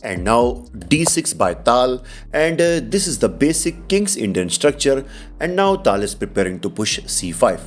And now d6 by Tal, and this is the basic king's Indian structure, and now Tal is preparing to push c5.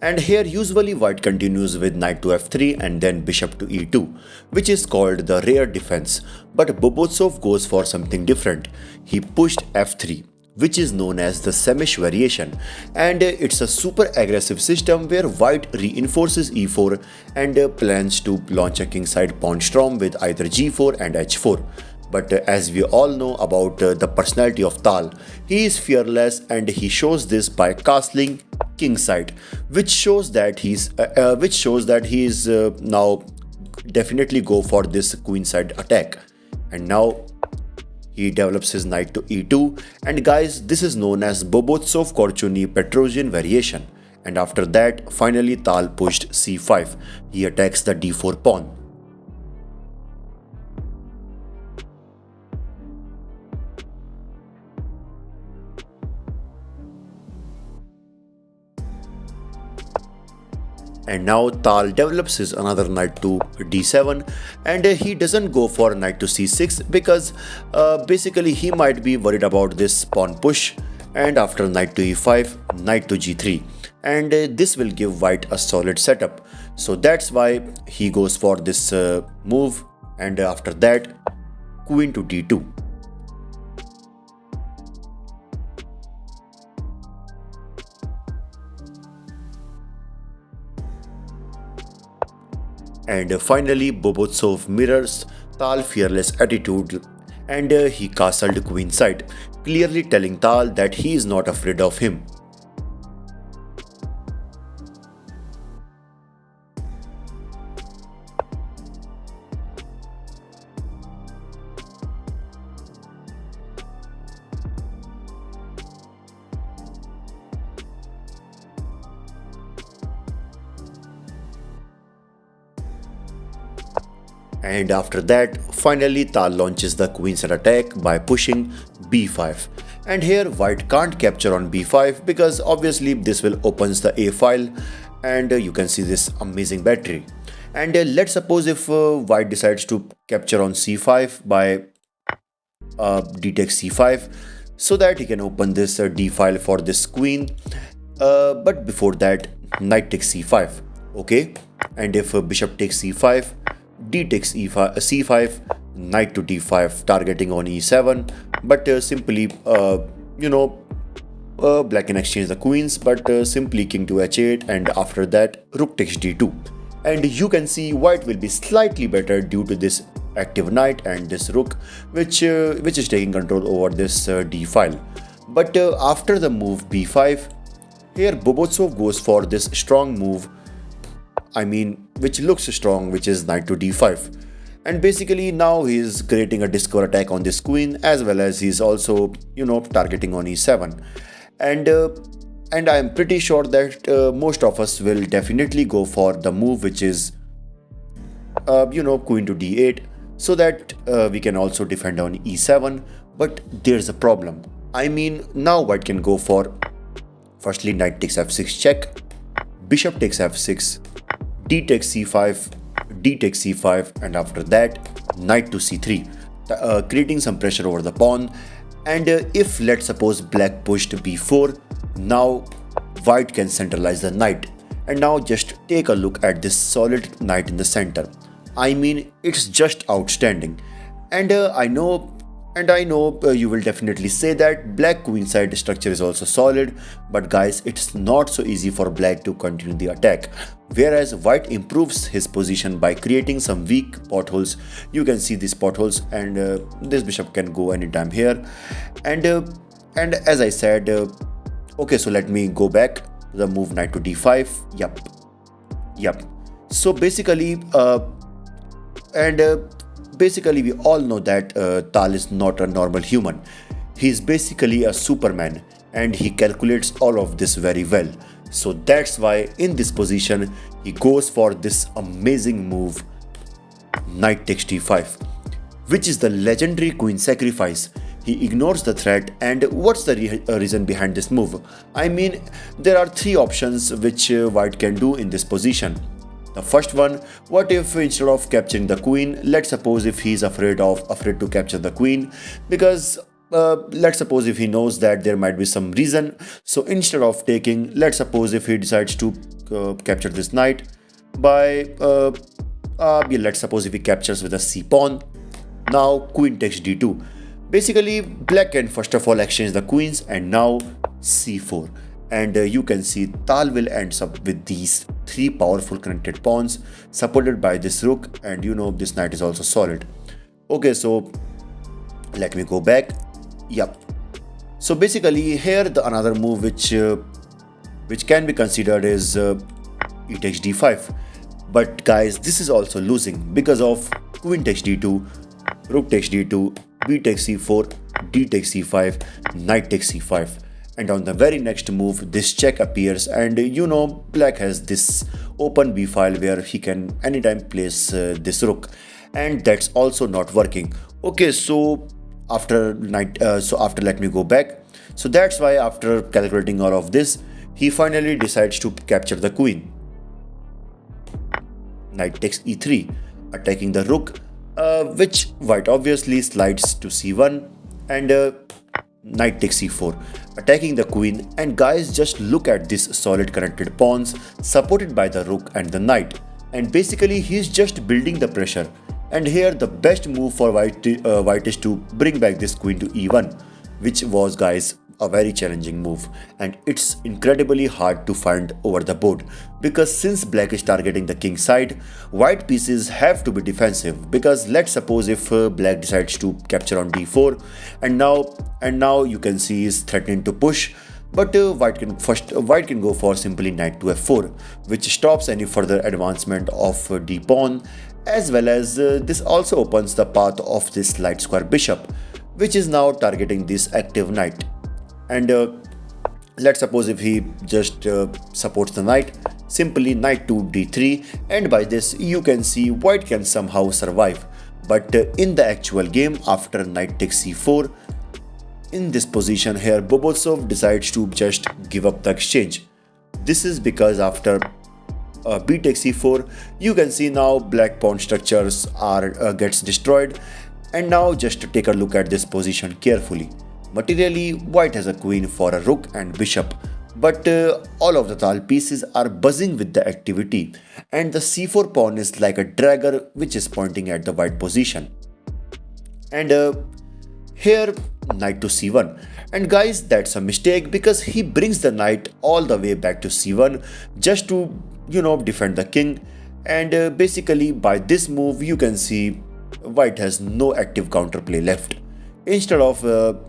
And here usually white continues with knight to f3 and then bishop to e2, which is called the rare defense, but Bobotsov goes for something different. He pushed f3, which is known as the Semish variation, and it's a super aggressive system where white reinforces e4 and plans to launch a kingside pawn storm with either g4 and h4. But as we all know about the personality of Tal, he is fearless and he shows this by castling kingside, which shows that he is now definitely go for this queenside attack. And now he develops his knight to e2, and guys, this is known as Bobotsov-Korchuni-Petrosian variation. And after that, finally Tal pushed c5. He attacks the d4 pawn. And now Tal develops his another knight to d7, and he doesn't go for knight to c6 because basically he might be worried about this pawn push. And after knight to e5, knight to g3, and this will give white a solid setup. So that's why he goes for this move, and after that queen to d2. And finally, Bobotsov mirrors Tal's fearless attitude, and he castled queenside, clearly telling Tal that he is not afraid of him. And after that, finally Tal launches the queenside attack by pushing b5. And here white can't capture on b5 because obviously this will opens the a file, and you can see this amazing battery. And let's suppose if white decides to capture on c5 by d takes c5, so that he can open this d file for this queen. But before that, knight takes c5. Okay, and if bishop takes c5, d takes e5, c5, knight to d5, targeting on e7, but simply black can exchange the queens, but simply king to h8, and after that rook takes d2. And you can see white will be slightly better due to this active knight and this rook, which is taking control over this d file. But after the move b5, here Bobotsov goes for this strong move, which looks strong, which is knight to d5. And basically now he is creating a discover attack on this queen, as well as he's also targeting on e7. And I am pretty sure that most of us will definitely go for the move which is queen to d8, so that we can also defend on e7. But there's a problem. Now white can go for firstly knight takes f6 check, bishop takes f6, d takes c5, d takes c5, and after that knight to c3, creating some pressure over the pawn. And if let's suppose black pushed b4, now white can centralize the knight. And now just take a look at this solid knight in the center. It's just outstanding. And I know you will definitely say that black queenside structure is also solid, but guys, it's not so easy for black to continue the attack. Whereas white improves his position by creating some weak potholes. You can see these potholes, and this bishop can go anytime here. And as I said, okay, so let me go back to the move knight to d5. Yep. So basically, basically we all know that Tal is not a normal human. He's basically a superman, and he calculates all of this very well. So that's why in this position he goes for this amazing move, knight takes d5, which is the legendary queen sacrifice. He ignores the threat. And what's the reason behind this move? There are three options which white can do in this position. The first one, what if instead of capturing the queen, let's suppose if he's afraid to capture the queen, because let's suppose if he knows that there might be some reason. So instead of taking, let's suppose if he decides to capture this knight by yeah, let's suppose if he captures with a c pawn. Now queen takes d2. Basically, black can first of all exchange the queens, and now c4. And you can see Tal will ends up with these three powerful connected pawns supported by this rook, and you know this knight is also solid. Okay, so let me go back. Yep. So basically here the another move which can be considered is e takes d5. But guys, this is also losing because of queen takes d2, rook takes d2, b takes c4, d takes c5, knight takes c5. And on the very next move, this check appears, and you know black has this open b file where he can anytime place this rook, and that's also not working. Okay, so after let me go back. So that's why after calculating all of this, he finally decides to capture the queen. Knight takes e3, attacking the rook, which white obviously slides to c1, and knight takes c4, attacking the queen. And guys, just look at these solid connected pawns supported by the rook and the knight, and basically he's just building the pressure. And here the best move for white is to bring back this queen to e1, which was, guys, a very challenging move, and it's incredibly hard to find over the board, because since black is targeting the king side, white pieces have to be defensive. Because let's suppose if black decides to capture on d4, and now you can see he's threatening to push, but white can go for simply knight to f4, which stops any further advancement of d pawn, as well as this also opens the path of this light square bishop, which is now targeting this active knight. And let's suppose if he just supports the knight, simply knight to d3, and by this you can see white can somehow survive. But in the actual game, after knight takes c4, in this position here, Bobotsov decides to just give up the exchange. This is because after b takes c4, you can see now black pawn structures are gets destroyed. And now just to take a look at this position carefully. Materially, white has a queen for a rook and bishop, but all of the Tal pieces are buzzing with the activity, and the c4 pawn is like a dagger which is pointing at the white position. And here knight to c1, and guys, that's a mistake because he brings the knight all the way back to c1 just to defend the king. And basically by this move you can see white has no active counterplay left. Instead of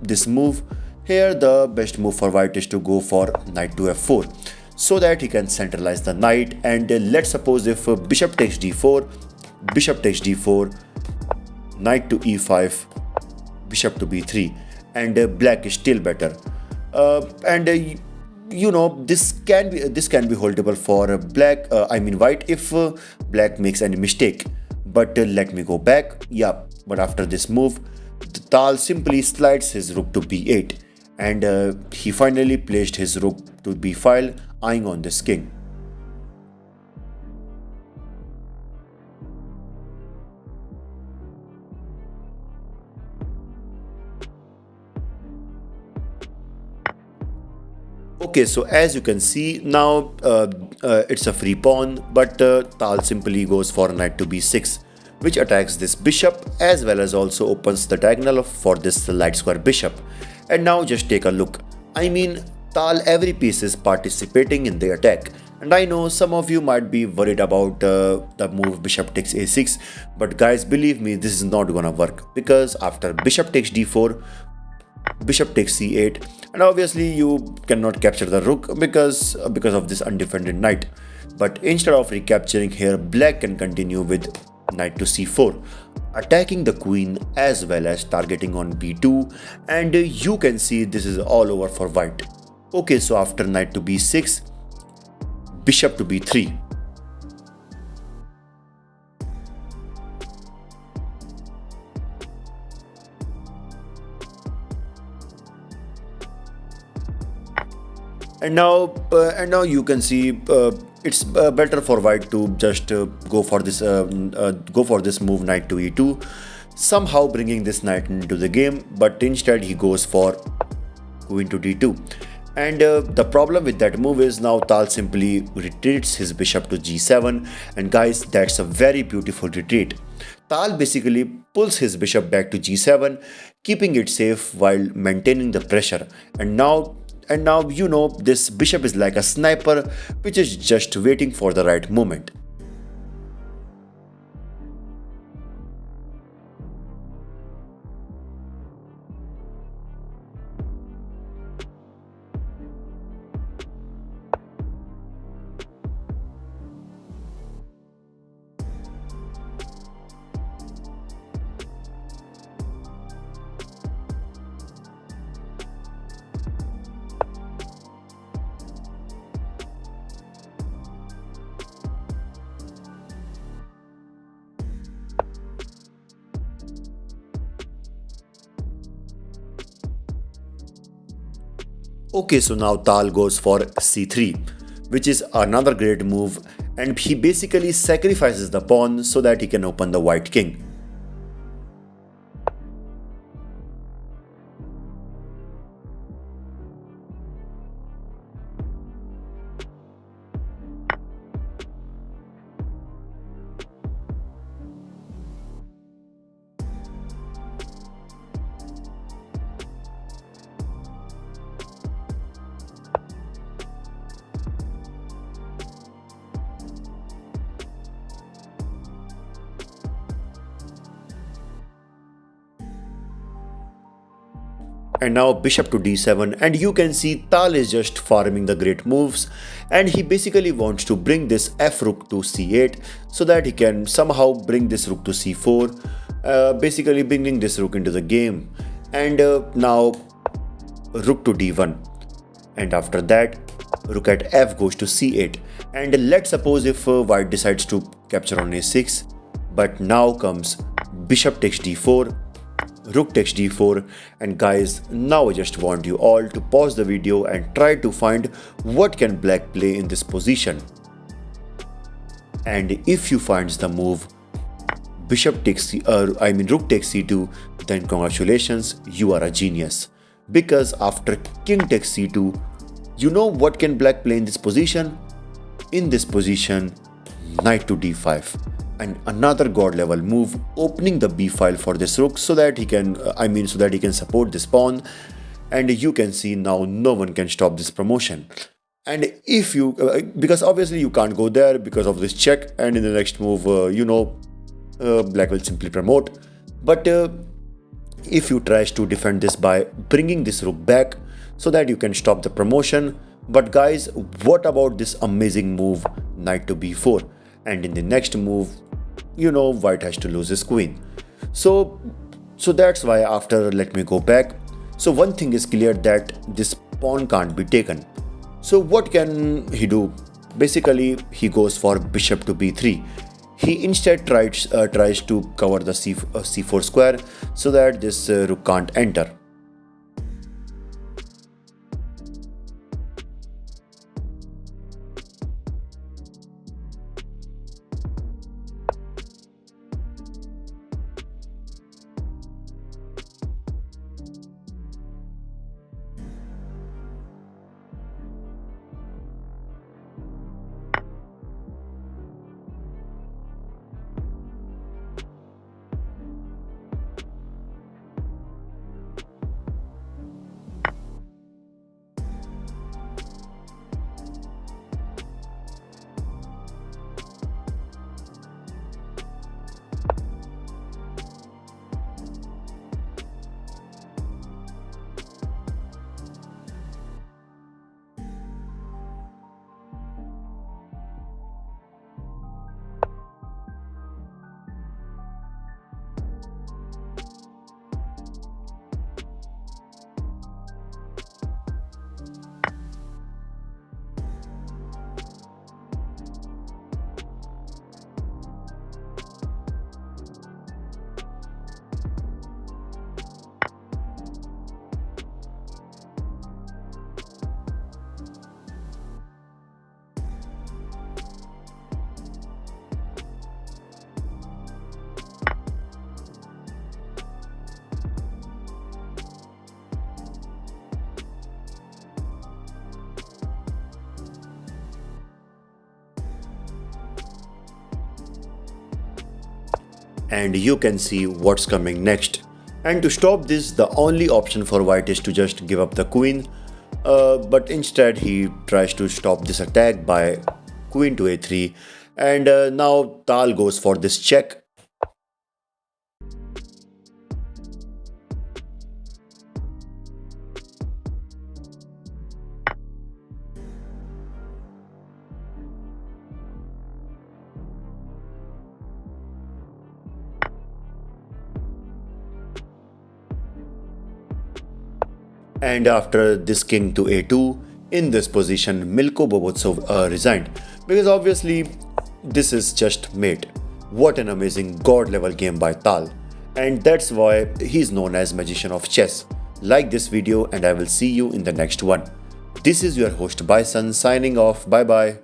this move, here the best move for white is to go for knight to f4, so that he can centralize the knight. And let's suppose if bishop takes d4, knight to e5, bishop to b3, and black is still better. This can be holdable for white if black makes any mistake. But let me go back. Yeah, but after this move, Tal simply slides his rook to b8, and he finally placed his rook to b file, eyeing on this king. Okay, so as you can see now, it's a free pawn, but Tal simply goes for knight to b6, which attacks this bishop, as well as also opens the diagonal for this light square bishop. And now just take a look. I mean, Tal, every piece is participating in the attack. And I know some of you might be worried about the move bishop takes a6, but guys, believe me, this is not gonna work, because after bishop takes d4, bishop takes c8, and obviously you cannot capture the rook because of this undefended knight. But instead of recapturing here, black can continue with knight to c4, attacking the queen as well as targeting on b2, and you can see this is all over for white. Okay, so after knight to b6, bishop to b3, And now you can see it's better for white to just go for this move knight to e2, somehow bringing this knight into the game, but instead he goes for queen to d2. And the problem with that move is now Tal simply retreats his bishop to g7, and guys, that's a very beautiful retreat. Tal basically pulls his bishop back to g7, keeping it safe while maintaining the pressure. And now this bishop is like a sniper which is just waiting for the right moment. Okay, so now Tal goes for c3, which is another great move, and he basically sacrifices the pawn so that he can open the white king. And now bishop to d7, and you can see Tal is just farming the great moves, and he basically wants to bring this f rook to c8 so that he can somehow bring this rook to c4, basically bringing this rook into the game. And now rook to d1, and after that rook at f goes to c8. And let's suppose if white decides to capture on a6, but now comes bishop takes d4, rook takes d4. And guys, now I just want you all to pause the video and try to find what can black play in this position. And if you find the move rook takes c2, then congratulations, you are a genius. Because after king takes c2, you know what can black play in this position? In this position, knight to d5, and another god level move, opening the b file for this rook so that he can support this pawn. And you can see now no one can stop this promotion. And if you because obviously you can't go there because of this check, and in the next move black will simply promote. But if you try to defend this by bringing this rook back so that you can stop the promotion. But guys, what about this amazing move knight to b4? And in the next move, white has to lose his queen. So that's why, after, let me go back. So one thing is clear, that this pawn can't be taken. So what can he do? Basically, he goes for bishop to b3. He instead tries to cover the c4 square so that this rook can't enter. and you can see what's coming next. And to stop this, the only option for white is to just give up the queen, but instead he tries to stop this attack by queen to a3, and now Tal goes for this check. And after this king to a2, in this position, Milko Bobotsov resigned, because obviously this is just mate. What an amazing god level game by Tal, and that's why he's known as magician of chess. Like this video and I will see you in the next one. This is your host Bison signing off. Bye bye.